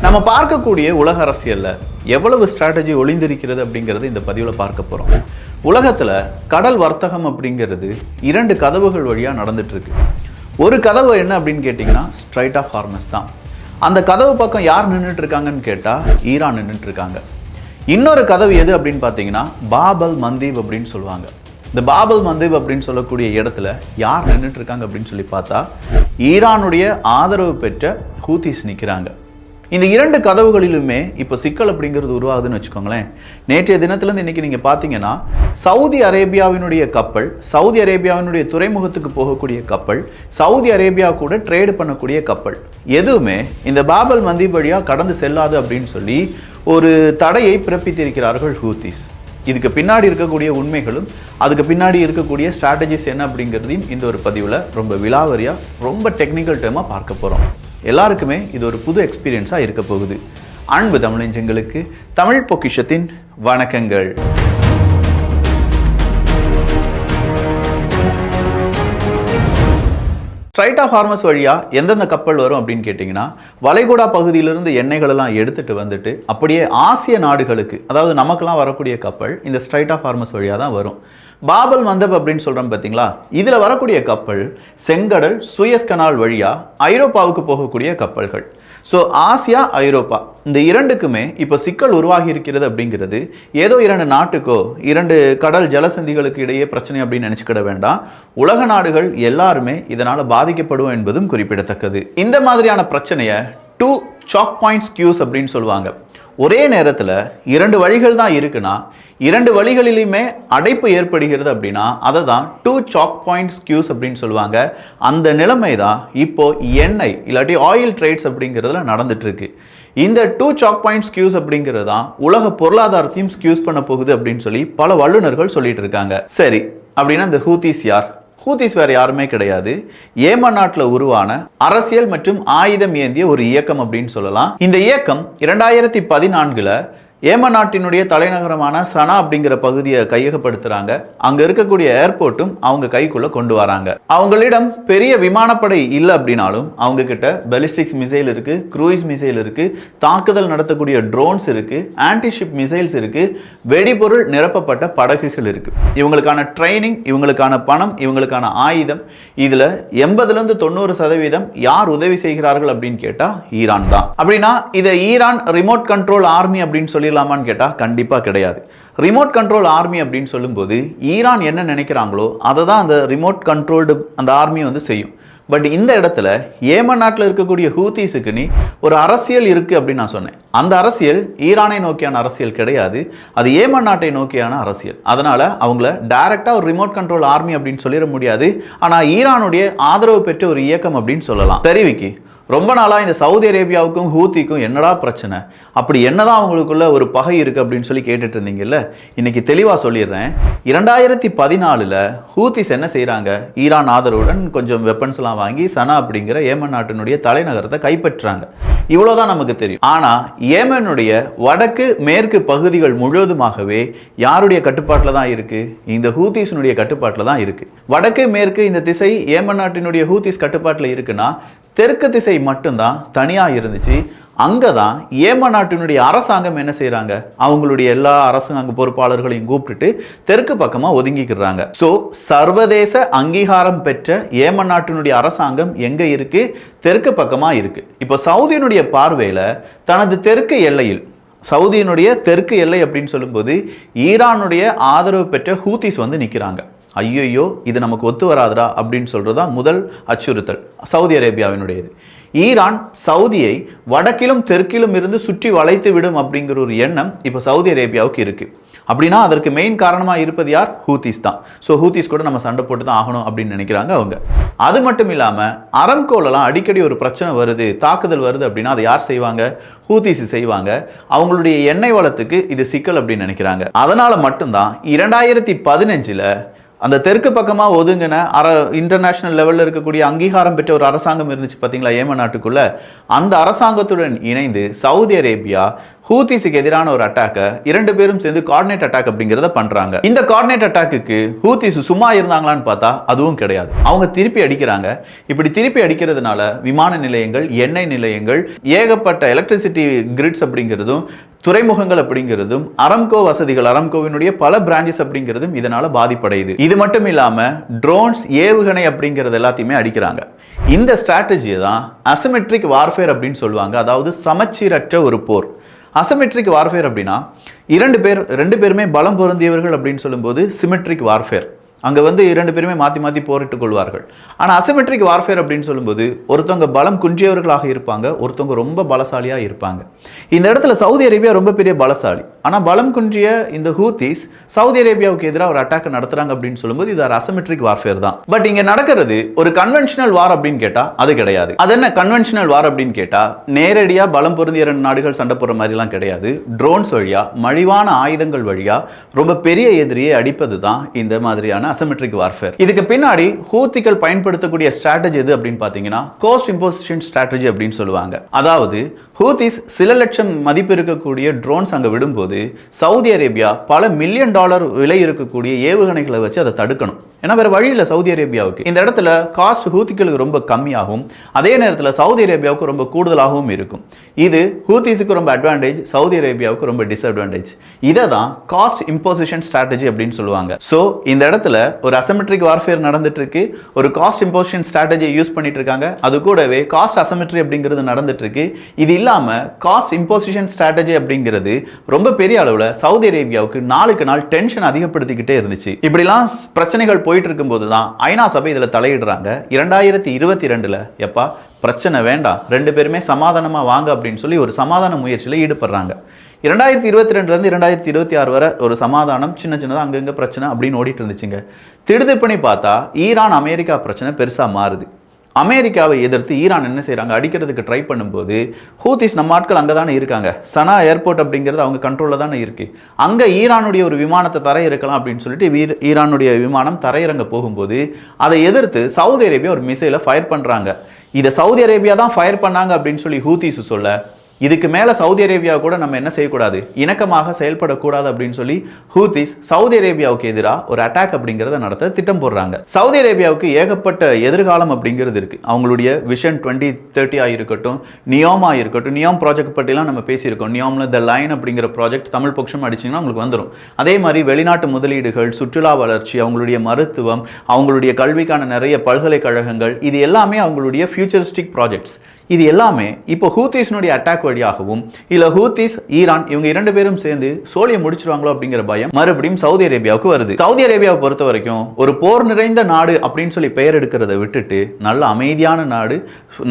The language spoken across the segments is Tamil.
நம்ம பார்க்கக்கூடிய உலக அரசியல்ல எவ்வளவு ஸ்ட்ராட்டஜி ஒளிந்திருக்கிறது அப்படிங்கிறது இந்த பதிவில் பார்க்க போறோம். உலகத்துல கடல் வர்த்தகம் அப்படிங்கிறது 2 கதவுகள் வழியா நடந்துட்டு இருக்கு. ஒரு கதவு என்ன அப்படின்னு கேட்டிங்கன்னா ஸ்ட்ரைட் ஆஃப் ஹார்மஸ் தான். அந்த கதவு பக்கம் யார் நின்றுட்டு இருக்காங்கன்னு கேட்டால் ஈரான் நின்றுட்டு இருக்காங்க. இன்னொரு கதவு எது அப்படின்னு பார்த்தீங்கன்னா பாபல் மந்தீப் அப்படின்னு சொல்லுவாங்க. இந்த பாபல் மந்தீப் அப்படின்னு சொல்லக்கூடிய இடத்துல யார் நின்றுட்டு இருக்காங்க அப்படின்னு சொல்லி பார்த்தா ஈரானுடைய ஆதரவு பெற்ற ஹூத்திஸ் நிற்கிறாங்க. இந்த 2 கதவுகளிலுமே இப்போ சிக்கல் அப்படிங்கிறது உருவாகுதுன்னு வச்சுக்கோங்களேன். நேற்றைய தினத்திலேருந்து இன்னைக்கு நீங்கள் பார்த்தீங்கன்னா சவுதி அரேபியாவினுடைய கப்பல், சவுதி அரேபியாவினுடைய துறைமுகத்துக்கு போகக்கூடிய கப்பல், சவுதி அரேபியா கூட ட்ரேடு பண்ணக்கூடிய கப்பல் எதுவுமே இந்த பாபல் மந்தீப் வழியாக கடந்து செல்லாது அப்படின்னு சொல்லி ஒரு தடையை பிறப்பித்திருக்கிறார்கள் ஹூத்திஸ். இதுக்கு பின்னாடி இருக்கக்கூடிய உண்மைகளும் அதுக்கு பின்னாடி இருக்கக்கூடிய ஸ்ட்ராட்டஜிஸ் என்ன அப்படிங்கிறதையும் இந்த ஒரு பதிவில் ரொம்ப விலாவரியாக ரொம்ப டெக்னிக்கல் டேர்மாக பார்க்க போகிறோம். எல்லாருக்குமே இது ஒரு புது எக்ஸ்பீரியன்ஸாக இருக்க போகுது. அன்பு தமிழஞ்சங்களுக்கு தமிழ் பொக்கிஷத்தின் வணக்கங்கள். ஸ்ட்ரைட் ஆஃப் ஹார்மஸ் வழியாக எந்தெந்த கப்பல் வரும் அப்படின்னு கேட்டிங்கன்னா வளைகுடா பகுதியிலிருந்து எண்ணெய்களெல்லாம் எடுத்துகிட்டு வந்துட்டு அப்படியே ஆசிய நாடுகளுக்கு, அதாவது நமக்கெல்லாம் வரக்கூடிய கப்பல் இந்த ஸ்ட்ரைட் ஆஃப் ஹார்மஸ் வழியாக தான் வரும். பாபல் மந்தப் அப்படின்னு சொல்கிறோம் பார்த்தீங்களா, இதில் வரக்கூடிய கப்பல் செங்கடல் சுயஸ் கனால் வழியாக ஐரோப்பாவுக்கு போகக்கூடிய கப்பல்கள். ஸோ ஆசியா ஐரோப்பா இந்த 2க்குமே இப்போ சிக்கல் உருவாகி இருக்கிறது அப்படிங்கிறது ஏதோ 2 நாட்டுக்கோ 2 கடல் ஜலசந்திகளுக்கு இடையே பிரச்சனை அப்படின்னு நினச்சிக்கிட வேண்டாம். உலக நாடுகள் எல்லாருமே இதனால் பாதிக்கப்படும் என்பதும் குறிப்பிடத்தக்கது. இந்த மாதிரியான பிரச்சனையை 2 சாக் பாயிண்ட்ஸ் கியூஸ் அப்படின்னு சொல்லுவாங்க. ஒரே நேரத்தில் 2 வழிகள் தான் இருக்குன்னா 2 வழிகளிலுமே அடைப்பு ஏற்படுகிறது அப்படின்னா அதை தான் 2 சாக் பாயிண்ட்ஸ் கியூஸ் அப்படின்னு சொல்லுவாங்க. அந்த நிலைமை தான் இப்போ எண்ணெய் இல்லாட்டி ஆயில் ட்ரேட்ஸ் அப்படிங்கிறதுல நடந்துட்டு இருக்கு. இந்த 2 சாக் பாயிண்ட்ஸ் கியூஸ் அப்படிங்கிறது தான் உலக பொருளாதாரத்தையும் ஸ்கியூஸ் பண்ண போகுது அப்படின்னு சொல்லி பல வல்லுநர்கள் சொல்லிட்டு இருக்காங்க. சரி, அப்படின்னா இந்த ஹூத்திஸ் யார்? ஹூத்திஸ் வேற யாருமே கிடையாது. ஏமன் நாட்டில் உருவான அரசியல் மற்றும் ஆயுதம் ஏந்திய ஒரு இயக்கம் அப்படின்னு சொல்லலாம். இந்த இயக்கம் 2014 ஏமன் நாட்டினுடைய தலைநகரமான சனா அப்படிங்கிற பகுதியை கையகப்படுத்துறாங்க. அங்க இருக்கக்கூடிய ஏர்போர்ட்டும் அவங்க கைக்குள்ள கொண்டு வராங்க. அவங்களிடம் பெரிய விமானப்படை இல்லை அப்படின்னாலும் அவங்க கிட்ட பெலிஸ்டிக்ஸ் மிசைல் இருக்கு, க்ரூயிஸ் மிசைல் இருக்கு, தாக்குதல் நடத்தக்கூடிய ட்ரோன்ஸ் இருக்கு, ஆன்டிஷிப் மிசைல்ஸ் இருக்கு, வெடிபொருள் நிரப்பப்பட்ட படகுகள் இருக்கு. இவங்களுக்கான ட்ரைனிங், இவங்களுக்கான பணம், இவங்களுக்கான ஆயுதம், இதுல 80-90% யார் உதவி செய்கிறார்கள் அப்படின்னு கேட்டா ஈரான் தான். அப்படின்னா இதை ஈரான் ரிமோட் கண்ட்ரோல் ஆர்மி அப்படின்னு சொல்லி கேட்டா கண்டிப்பா கிடையாது. ரிமோட் கண்ட்ரோல் ஆர்மி அப்படின்னு சொல்லும்போது ஈரான் என்ன நினைக்கிறாங்களோ அதை தான் அந்த ரிமோட் கண்ட்ரோல்டு அந்த ஆர்மி வந்து செய்யும். பட் இந்த இடத்துல ஏமன் நாட்டில் இருக்கக்கூடிய ஹூத்திஸுக்கு நீ ஒரு அரசியல் இருக்கு அப்படின்னு நான் சொன்னேன். அந்த அரசியல் ஈரானை நோக்கியான அரசியல் கிடையாது, அது ஏமன் நாட்டை நோக்கியான அரசியல். அதனால அவங்கள டைரக்டா ஒரு ரிமோட் கண்ட்ரோல் ஆர்மி அப்படின்னு சொல்லிட முடியாது. ஆனா ஈரானுடைய ஆதரவு பெற்ற ஒரு இயக்கம் அப்படின்னு சொல்லலாம். தெரிவிக்கி ரொம்ப நாளாக இந்த சவுதி அரேபியாவுக்கும் ஹூத்திக்கும் என்னடா பிரச்சனை, அப்படி என்னதான் அவங்களுக்குள்ள ஒரு பகை இருக்குது அப்படின்னு சொல்லி கேட்டுட்டு இருந்தீங்கல்ல. இன்னைக்கு தெளிவாக சொல்லிடுறேன். 2014 ஹூத்திஸ் என்ன செய்கிறாங்க, ஈரான் ஆதரவுடன் கொஞ்சம் வெப்பன்ஸ்லாம் வாங்கி சனா அப்படிங்கிற ஏமன் நாட்டினுடைய தலைநகரத்தை கைப்பற்றாங்க. இவ்வளோதான் நமக்கு தெரியும். ஆனால் ஏமனுடைய வடக்கு மேற்கு பகுதிகள் முழுவதுமாகவே யாருடைய கட்டுப்பாட்டில் தான் இருக்குது? இந்த ஹூத்திஸினுடைய கட்டுப்பாட்டில் தான் இருக்குது. வடக்கு மேற்கு இந்த திசை ஏமன் நாட்டினுடைய ஹூத்திஸ் கட்டுப்பாட்டில் இருக்குன்னா தெற்கு திசை மட்டும்தான் தனியாக இருந்துச்சு. அங்கே தான் ஏமன் நாட்டினுடைய அரசாங்கம் என்ன செய்கிறாங்க, அவங்களுடைய எல்லா அரசாங்க பொறுப்பாளர்களையும் கூப்பிட்டுட்டு தெற்கு பக்கமாக ஒதுங்கிக்கிறாங்க. ஸோ சர்வதேச அங்கீகாரம் பெற்ற ஏமன் நாட்டினுடைய அரசாங்கம் எங்கே இருக்கு? தெற்கு பக்கமாக இருக்கு. இப்போ சவுதியினுடைய பார்வையில் தனது தெற்கு எல்லையில், சவுதியினுடைய தெற்கு எல்லை அப்படின்னு சொல்லும்போது ஈரானுடைய ஆதரவு பெற்ற ஹூத்திஸ் வந்து நிற்கிறாங்க. ஐயோ இது நமக்கு ஒத்து வராதுடா அப்படின்னு சொல்றதா முதல் அச்சுறுத்தல் சவுதி அரேபியாவினுடையது. ஈரான் சவுதியை வடக்கிலும் தெற்கிலும் இருந்து சுற்றி வளைத்து விடும் அப்படிங்கிற ஒரு எண்ணம் இப்போ சவுதி அரேபியாவுக்கு இருக்கு. அப்படின்னா அதற்கு மெயின் காரணமாக இருப்பது யார்? ஹூத்திஸ் தான். ஸோ ஹூத்திஸ் கூட நம்ம சண்டை போட்டு தான் ஆகணும் அப்படின்னு நினைக்கிறாங்க அவங்க. அது மட்டும் இல்லாமல் அரம்கோலெல்லாம் அடிக்கடி ஒரு பிரச்சனை வருது, தாக்குதல் வருது அப்படின்னா அதை யார் செய்வாங்க? ஹூத்திஸ் செய்வாங்க. அவங்களுடைய எண்ணெய் வளத்துக்கு இது சிக்கல் அப்படின்னு நினைக்கிறாங்க. அதனால மட்டும்தான் 2015 அந்த தெற்கு பக்கமா ஒதுங்கின இன்டர்நேஷனல் லெவல்ல இருக்கக்கூடிய அங்கீகாரம் பெற்ற ஒரு அரசாங்கம் இருந்துச்சு பாத்தீங்களா ஏமன் நாட்டுக்குள்ள, அந்த அரசாங்கத்துடன் இணைந்து சவுதி அரேபியா ஹூத்திஸுக்கு எதிரான ஒரு அட்டாக்கை 2 பேரும் சேர்ந்து கோஆர்டினேட் அட்டாக் அப்படிங்கிறத பண்றாங்க. இந்த கோஆர்டினேட் அட்டாக்கு ஹூத்திஸ் சும்மா இருந்தாங்களான்னு பார்த்தா அதுவும் கிடையாது. அவங்க திருப்பி அடிக்கிறாங்க. இப்படி திருப்பி அடிக்கிறதுனால விமான நிலையங்கள், எண்ணெய் நிலையங்கள், ஏகப்பட்ட எலக்ட்ரிசிட்டி கிரிட்ஸ் அப்படிங்கிறதும், துறைமுகங்கள் அப்படிங்கிறதும், அரம்கோ வசதிகள், அரம்கோவினுடைய பல பிரான்ச்சஸ் அப்படிங்கிறதும் இதனால பாதிப்படையுது. இது மட்டும் இல்லாம ட்ரோன்ஸ், ஏவுகணை அப்படிங்கிறது எல்லாத்தையுமே அடிக்கிறாங்க. இந்த ஸ்ட்ராட்டஜியை தான் அசிமெட்ரிக் வார்ஃபேர் அப்படின்னு சொல்லுவாங்க. அதாவது சமச்சீரற்ற ஒரு போர். அசிமெட்ரிக் வார்ஃபேர் அப்படின்னா 2 பேருமே பலம் பொருந்தியவர்கள் அப்படின்னு சொல்லும்போது சிமெட்ரிக் வார்ஃபேர். அங்கே 2 பேருமே மாற்றி மாற்றி போரிட்டுக் கொள்வார்கள். ஆனால் அசிமெட்ரிக் வார்ஃபேர் அப்படின்னு சொல்லும்போது ஒருத்தவங்க பலம் குன்றியவர்களாக இருப்பாங்க, ஒருத்தவங்க ரொம்ப பலசாலியாக இருப்பாங்க. இந்த இடத்துல சவுதி அரேபியா ரொம்ப பெரிய பலசாலி. ஆனால் பலம் குன்றிய இந்த ஹூத்திஸ் சவுதி அரேபியாவுக்கு எதிராக ஒரு அட்டாக் நடத்துறாங்க அப்படின்னு சொல்லும்போது இது ஒரு அசிமெட்ரிக் வார்ஃபேர் தான். பட் இங்கே நடக்கிறது ஒரு கன்வென்ஷனல் வார் அப்படின்னு கேட்டால் அது கிடையாது. அது என்ன கன்வென்ஷனல் வார் அப்படின்னு கேட்டால் நேரடியாக பலம் பொருந்திய 2 நாடுகள் சண்டை போடுற மாதிரிலாம் கிடையாது. ட்ரோன்ஸ் வழியா, மலிவான ஆயுதங்கள் வழியா ரொம்ப பெரிய எதிரியை அடிப்பது தான் இந்த மாதிரியான அசிமெட்ரிக் வார்ஃபேர். இதுக்கு பின்னாடி ஹூத்திகள் பயன்படுத்தக்கூடிய ஸ்ட்ராட்டஜி எது அப்படின்னு பார்த்தீங்கன்னா கோஸ்ட் இம்போசிஷன் ஸ்ட்ராட்டஜி அப்படின்னு சொல்லுவாங்க. அதாவது ஹூத்திஸ் சில லட்சம் மதிப்பு இருக்கக்கூடிய ட்ரோன்ஸ் அங்கே விடும்போது சவுதி அரேபியா பல மில்லியன் டாலர் விலை இருக்கக்கூடிய ஏவுகணைகளை வச்சு அதை தடுக்கணும். ஏன்னா வேற வழி இல்லை சவுதி அரேபியாவுக்கு. இந்த இடத்துல காஸ்ட் ஹூத்திகளுக்கு ரொம்ப கம்மியாகும், அதே நேரத்தில் சவுதி அரேபியாவுக்கு ரொம்ப கூடுதலாகவும் இருக்கும். இது ஹூத்திஸுக்கு ரொம்ப அட்வான்டேஜ், சவுதி அரேபியாவுக்கு ரொம்ப டிஸ்அட்வான்டேஜ். இதை தான் காஸ்ட் இம்போசிஷன் ஸ்ட்ராட்டஜி அப்படின்னு சொல்லுவாங்க. ஸோ இந்த இடத்துல ஒரு அசிமெட்ரிக் வார்ஃபேர் நடந்துட்டு இருக்கு, ஒரு காஸ்ட் இம்போசிஷன் ஸ்ட்ராட்டஜியை யூஸ் பண்ணிட்டு இருக்காங்க. அது கூடவே காஸ்ட் அசிமெட்ரி அப்படிங்கிறது நடந்துட்டு இருக்கு. இது இல்லாம காஸ்ட் இம்போசிஷன் ஸ்ட்ராட்டஜி அப்படிங்கிறது ரொம்ப பெரிய அளவில் சவுதி அரேபியாவுக்கு நாளுக்கு நாள் டென்ஷன் அதிகப்படுத்திக்கிட்டே இருந்துச்சு. இப்படிலாம் பிரச்சனைகள் போயிட்டு இருக்கும்போது தான் ஐநா சபை இதில் தலையிடுறாங்க. 2022 எப்பா பிரச்சனை வேண்டாம், 2 பேருமே சமாதானமா வாங்க அப்படின்னு சொல்லி ஒரு சமாதான முயற்சியில் ஈடுபடுறாங்க. 2022 2026 வரை ஒரு சமாதானம், சின்ன சின்னதாக அங்கங்க பிரச்சனை அப்படின்னு ஓடிட்டு இருந்துச்சுங்க. திடுதிப்புன்னு பார்த்தா ஈரான் அமெரிக்கா பிரச்சனை பெருசா மாறுது. அமெரிக்காவை எதிர்த்து ஈரான் என்ன செய்கிறாங்க, அடிக்கிறதுக்கு ட்ரை பண்ணும்போது ஹூத்திஸ் நம்ம ஆட்கள் அங்கே தானே இருக்காங்க, சனா ஏர்போர்ட் அப்படிங்கிறது அவங்க கண்ட்ரோலில் தானே இருக்குது. அங்கே ஈரானுடைய ஒரு விமானத்தை தரையிறக்கலாம் அப்படின்னு சொல்லிட்டு ஈரானுடைய விமானம் தரையிறங்க போகும்போது அதை எதிர்த்து சவுதி அரேபியா ஒரு மிசைலை ஃபயர் பண்ணுறாங்க. இதை சவுதி அரேபியா தான் ஃபயர் பண்ணாங்க அப்படின்னு சொல்லி ஹூத்திஸ் சொல்ல, இதுக்கு மேலே சவுதி அரேபியா கூட நம்ம என்ன செய்யக்கூடாது, இணக்கமாக செயல்படக்கூடாது அப்படின்னு சொல்லி ஹூத்திஸ் சவுதி அரேபியாவுக்கு எதிராக ஒரு அட்டாக் அப்படிங்கிறத நடத்த திட்டம் போடுறாங்க. சவுதி அரேபியாவுக்கு ஏகப்பட்ட எதிர்காலம் அப்படிங்கிறது இருக்கு. அவங்களுடைய விஷன் 2030 இருக்கட்டும், நியோமா இருக்கட்டும், நியோம் ப்ராஜெக்ட் பற்றிலாம் நம்ம பேசியிருக்கோம். நியோமில் த லைன் அப்படிங்கிற ப்ராஜெக்ட் தமிழ் பட்சம் அடிச்சிங்கன்னா உங்களுக்கு வந்துடும். அதே மாதிரி வெளிநாட்டு முதலீடுகள், சுற்றுலா வளர்ச்சி, அவங்களுடைய மருத்துவம், அவங்களுடைய கல்விக்கான நிறைய பல்கலைக்கழகங்கள், இது எல்லாமே அவங்களுடைய ஃபியூச்சரிஸ்டிக் ப்ராஜெக்ட்ஸ். இது எல்லாமே இப்போ ஹூத்திஸ்னுடைய அட்டாக் வழியாகவும் இல்லை ஹூத்திஸ் ஈரான் இவங்க 2 பேரும் சேர்ந்து சோழியை முடிச்சிருவாங்களோ அப்படிங்கிற பயம் மறுபடியும் சவுதி அரேபியாவுக்கு வருது. சவுதி அரேபியாவை பொறுத்த வரைக்கும் ஒரு போர் நிறைந்த நாடு அப்படின்னு சொல்லி பெயர் எடுக்கிறத விட்டுட்டு நல்ல அமைதியான நாடு,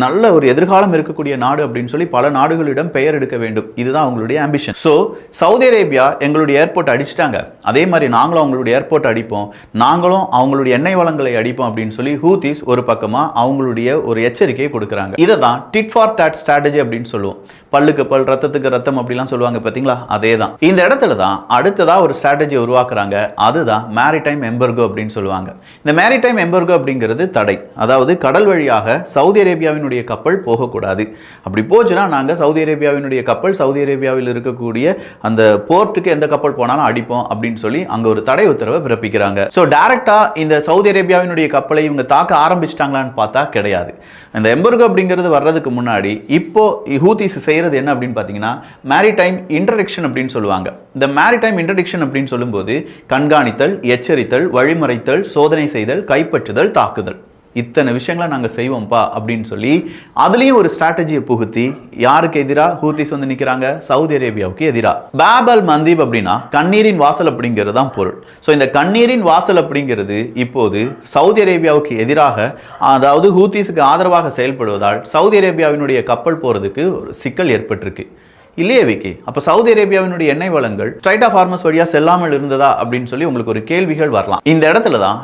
நல்ல ஒரு எதிர்காலம் இருக்கக்கூடிய நாடு அப்படின்னு சொல்லி பல நாடுகளிடம் பெயர் எடுக்க வேண்டும். இதுதான் அவங்களுடைய ஆம்பிஷன். ஸோ சவுதி அரேபியா எங்களுடைய ஏர்போர்ட் அடிச்சிட்டாங்க, அதே மாதிரி நாங்களும் அவங்களுடைய ஏர்போர்ட் அடிப்போம், நாங்களும் அவங்களுடைய எண்ணெய் வளங்களை அடிப்போம் அப்படின்னு சொல்லி ஹூத்திஸ் ஒரு பக்கமா அவங்களுடைய ஒரு எச்சரிக்கையை கொடுக்குறாங்க. இதை தான் டிட் ஃபார் டாட் ஸ்ட்ராட்டஜி அப்படின்னு சொல்லுவோம். பல்லுக்கு பல், ரத்தத்துக்கு ரத்தம் அப்படிலாம் சொல்லுவாங்க பார்த்தீங்களா, அதே தான். இந்த இடத்துல தான் அடுத்ததா ஒரு ஸ்ட்ராட்டஜி உருவாக்குறாங்க. அதுதான் மேரிடைம் எம்பர்கோ அப்படின்னு சொல்லுவாங்க. இந்த மேரிடைம் எம்பர்கோ அப்படிங்கிறது தடை. அதாவது கடல் வழியாக சவுதி அரேபியாவினுடைய கப்பல் போகக்கூடாது. அப்படி போச்சுன்னா நாங்கள் சவுதி அரேபியாவினுடைய கப்பல், சவுதி அரேபியாவில் இருக்கக்கூடிய அந்த போர்ட்டுக்கு எந்த கப்பல் போனாலும் அடிப்போம் அப்படின்னு சொல்லி அங்கே ஒரு தடை உத்தரவை பிறப்பிக்கிறாங்க. ஸோ டைரக்டா இந்த சவுதி அரேபியாவினுடைய கப்பலை இவங்க தாக்க ஆரம்பிச்சிட்டாங்களான்னு பார்த்தா கிடையாது. இந்த எம்பர்கோ அப்படிங்கிறது வர்றதுக்கு முன்னாடி இப்போ ஹூத்திஸ் செய்யறது என்ன அப்படின்னு பார்த்தீங்கன்னா மேரிடைம் இன்டர்டிக்ஷன் அப்படின்னு சொல்லுவாங்க. இந்த மேரிடைம் இன்டர்டிக்ஷன் அப்படின்னு சொல்லும்போது கண்காணித்தல், எச்சரித்தல், வழிமறைத்தல், சோதனை செய்தல், கைப்பற்றுதல், தாக்குதல், இத்தனை விஷயங்களை நாங்கள் செய்வோம்ப்பா அப்படின்னு சொல்லி அதுலேயும் ஒரு ஸ்ட்ராட்டஜியை புகுத்தி யாருக்கு எதிராக ஹூத்திஸ் வந்து நிற்கிறாங்க, சவுதி அரேபியாவுக்கு எதிராக. பாப் அல் மந்தீப் அப்படின்னா கண்ணீரின் வாசல் அப்படிங்கிறது தான் பொருள். ஸோ இந்த கண்ணீரின் வாசல் அப்படிங்கிறது இப்போது சவுதி அரேபியாவுக்கு எதிராக, அதாவது ஹூத்திஸுக்கு ஆதரவாக செயல்படுவதால் சவுதி அரேபியாவினுடைய கப்பல் போகிறதுக்கு ஒரு சிக்கல் ஏற்பட்டிருக்கு இல்லையே விக்கி. அப்போ சவுதி அரேபியாவினுடைய எண்ணெய் வளங்கள் ஸ்ட்ரைட் ஆஃப் ஹார்மஸ் வழியாக செல்லாமல் இருந்ததா அப்படின்னு சொல்லி உங்களுக்கு ஒரு கேள்விகள் வரலாம். இந்த இடத்துல தான்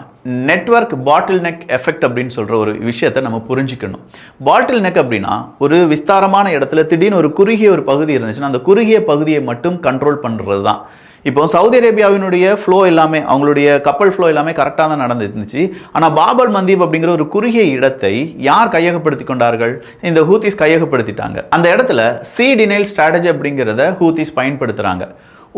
நெட்வொர்க் பாட்டில் நெக் எஃபெக்ட் அப்படின்னு சொல்கிற ஒரு விஷயத்தை நம்ம புரிஞ்சுக்கணும். பாட்டில் நெக் அப்படின்னா ஒரு விஸ்தாரமான இடத்துல திடீர்னு ஒரு குறுகிய ஒரு பகுதி இருந்துச்சுன்னா அந்த குறுகிய பகுதியை மட்டும் கண்ட்ரோல் பண்ணுறது தான். இப்போ சவுதி அரேபியாவினுடைய ஃப்ளோ எல்லாமே, அவங்களுடைய கப்பல் ஃப்ளோ எல்லாமே கரெக்டாக தான் நடந்துருந்துச்சு. ஆனால் பாபல் மந்தீப் அப்படிங்கிற ஒரு குறுகிய இடத்தை யார் கையகப்படுத்தி கொண்டார்கள்? இந்த ஹூத்திஸ் கையகப்படுத்திட்டாங்க. அந்த இடத்துல சி டினைல் ஸ்ட்ராட்டஜி அப்படிங்கிறத ஹூத்திஸ் பயன்படுத்துகிறாங்க.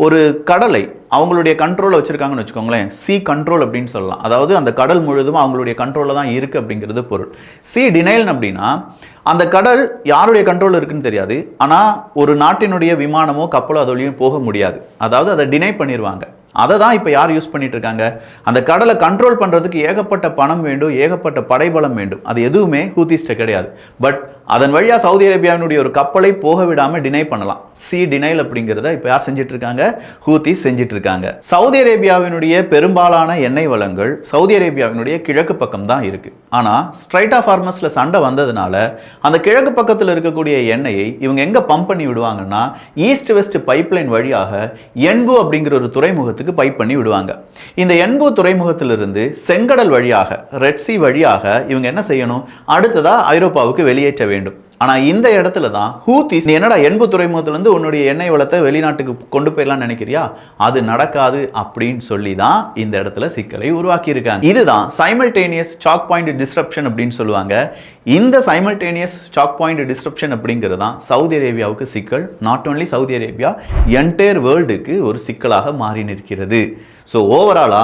ஒரு கடலை அவங்களுடைய கண்ட்ரோலில் வச்சுருக்காங்கன்னு வச்சுக்கோங்களேன், சி கண்ட்ரோல் அப்படின்னு சொல்லலாம். அதாவது அந்த கடல் முழுதும் அவங்களுடைய கண்ட்ரோலில் தான் இருக்குது அப்படிங்கிறது பொருள். சி டினைல் அப்படின்னா அந்த கடல் யாருடைய கண்ட்ரோல் இருக்குன்னு தெரியாது, ஆனால் ஒரு நாட்டினுடைய விமானமோ கப்பலோ அது வழியும் போக முடியாது. அதாவது அதை டினை பண்ணிடுவாங்க. அதை தான் இப்போ யார் யூஸ் பண்ணிட்டு இருக்காங்க? அந்த கடலை கண்ட்ரோல் பண்ணுறதுக்கு ஏகப்பட்ட பணம் வேண்டும், ஏகப்பட்ட படைபலம் வேண்டும். அது எதுவுமே ஹூத்திஸ்ட கிடையாது. பட் அதன் வழியாக சவுதி அரேபியாவினுடைய ஒரு கப்பலை போக விடாமல் டினை பண்ணலாம். சி டினைல் அப்படிங்கிறத இப்போ யார் செஞ்சிட்டு இருக்காங்க? ஹூத்திஸ் செஞ்சிட்டு இருக்காங்க. சவுதி அரேபியாவினுடைய பெரும்பாலான எண்ணெய் வளங்கள் சவுதி அரேபியாவினுடைய கிழக்கு பக்கம் தான் இருக்கு. ஆனால் ஸ்ட்ரைட் ஆஃப் ஹார்மஸ்ல சண்டை வந்ததுனால அந்த கிழக்கு பக்கத்தில் இருக்கக்கூடிய எண்ணெயை இவங்க எங்க பம்ப் பண்ணி விடுவாங்கன்னா, ஈஸ்ட் வெஸ்ட் பைப்லைன் வழியாக என்பு அப்படிங்கிற ஒரு துறைமுகத்துக்கு பைப் பண்ணி விடுவாங்க. இந்த என்பு துறைமுகத்திலிருந்து செங்கடல் வழியாக, ரெட் சி வழியாக இவங்க என்ன செய்யணும்? அடுத்ததா ஐரோப்பாவுக்கு வெளியேற்ற வேண்டும். ஆனா இந்த இடத்துல தான் ஹூத்திஸ், நீ என்னடா எண்பு துறைமுகத்திலிருந்து உன்னுடைய எண்ணெய் வளத்தை வெளிநாட்டுக்கு கொண்டு போயிடலாம் நினைக்கிறியா? அது நடக்காது அப்படின்னு சொல்லி தான் இந்த இடத்துல சிக்கலை உருவாக்கி இருக்காங்க. இதுதான் சைமல்டேனியஸ் சாக் பாயிண்ட் டிஸ்ரப்ஷன் அப்படின்னு சொல்லுவாங்க. இந்த சைமல்டேனியஸ் சாக் பாயிண்ட் டிஸ்ரப்ஷன் அப்படிங்கிறது தான் சவுதி அரேபியாவுக்கு சிக்கல். Not only Saudi Arabia, entire வேர்ல்டுக்கு ஒரு சிக்கலாக மாறி நிற்கிறது. ஸோ ஓவராலா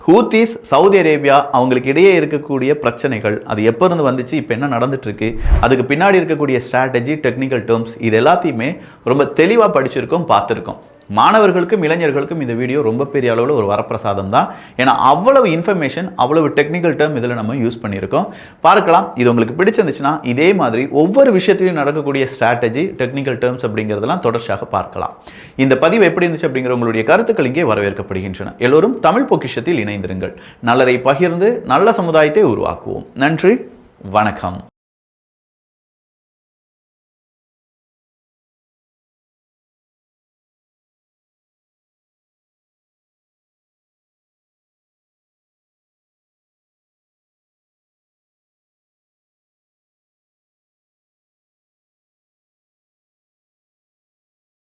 ஹூத்திஸ், சவுதி அரேபியா அவங்களுக்கு இடையே இருக்கக்கூடிய பிரச்சனைகள், அது எப்போ இருந்து வந்துச்சு, இப்போ என்ன நடந்துட்டு இருக்கு, அதுக்கு பின்னாடி இருக்கக்கூடிய ஸ்ட்ராட்டஜி, டெக்னிக்கல் டேர்ம்ஸ், இது எல்லாத்தையுமே ரொம்ப தெளிவாக படிச்சிருக்கோம், பார்த்துருக்கோம். மாணவர்களுக்கும் இளைஞர்களுக்கும் இந்த வீடியோ ரொம்ப பெரிய அளவில் ஒரு வரப்பிரசாதம் தான். ஏன்னா அவ்வளவு இன்ஃபர்மேஷன், அவ்வளவு டெக்னிக்கல் டேர்ம் இதில் நம்ம யூஸ் பண்ணியிருக்கோம். பார்க்கலாம். இது உங்களுக்கு பிடிச்சிருந்துச்சுன்னா இதே மாதிரி ஒவ்வொரு விஷயத்திலையும் நடக்கக்கூடிய ஸ்ட்ராட்டஜி, டெக்னிக்கல் டேர்ம்ஸ் அப்படிங்கிறதெல்லாம் தொடர்ச்சியாக பார்க்கலாம். இந்த பதிவு எப்படி இருந்துச்சு அப்படிங்கிற உங்களுடைய கருத்துக்கள் இங்கே வரவேற்கப்படுகின்றன. எல்லோரும் தமிழ் பொக்கிஷத்தில் இணைந்திருங்கள். நல்லதை பகிர்ந்து நல்ல சமுதாயத்தை உருவாக்குவோம். நன்றி, வணக்கம்.